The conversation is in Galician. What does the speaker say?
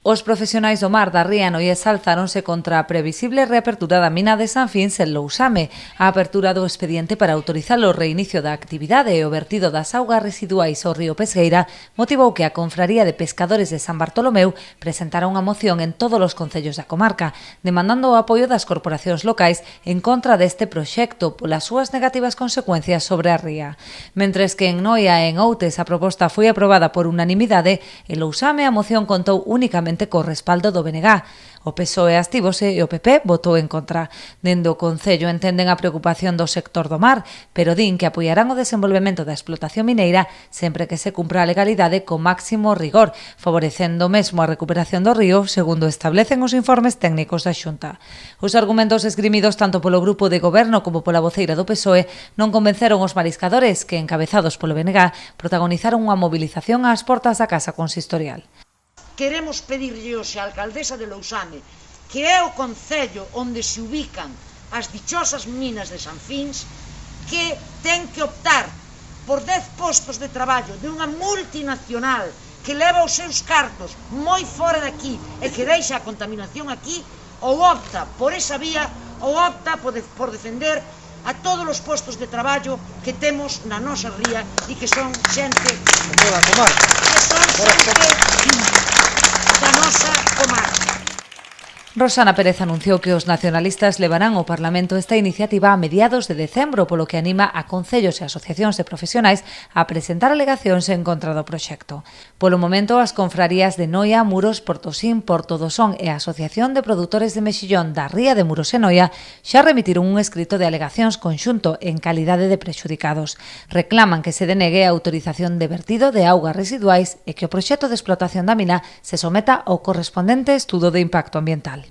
Os profesionais do mar da ría Noia alzáronse contra a previsible reapertura da mina de San Fins en Lousame. A apertura do expediente para autorizar o reinicio da actividade e o vertido das augas residuais ao río Pesgueira motivou que a Confraría de Pescadores de San Bartolomeu presentara unha moción en todos os concellos da comarca, demandando o apoio das corporacións locais en contra deste proxecto polas súas negativas consecuencias sobre a ría. Mentres que en Noia e en Outes a proposta foi aprobada por unanimidade, en Lousame a moción contou únicamente co respaldo do BNG. O PSOE abstívose e o PP votou en contra. Dende o Concello entenden a preocupación do sector do mar, pero din que apoiarán o desenvolvemento da explotación mineira sempre que se cumpra a legalidade co máximo rigor, favorecendo mesmo a recuperación do río, segundo establecen os informes técnicos da Xunta. Os argumentos esgrimidos tanto polo grupo de goberno como pola voceira do PSOE non convenceron os mariscadores que, encabezados polo BNG, protagonizaron unha movilización ás portas da Casa Consistorial. Queremos pedirlle hoxe á alcaldesa de Lousame, que é o concello onde se ubican as dichosas minas de San Fins, que ten que optar por 10 postos de traballo de unha multinacional que leva os seus cartos moi fora daqui e que deixa a contaminación aquí, ou opta por esa vía ou opta por defender a todos os postos de traballo que temos na nosa ría e que son xente da nosa comarca. Rosana Pérez anunciou que os nacionalistas levarán ao Parlamento esta iniciativa a mediados de decembro, polo que anima a concellos e asociacións de profesionais a presentar alegacións en contra do proxecto. Polo momento, as confrarías de Noia, Muros, Portosín, Porto do Son e a Asociación de Produtores de Mexillón da Ría de Muros e Noia xa remitiron un escrito de alegacións conxunto en calidade de prexudicados. Reclaman que se denegue a autorización de vertido de augas residuais e que o proxecto de explotación da mina se someta ao correspondente estudo de impacto ambiental.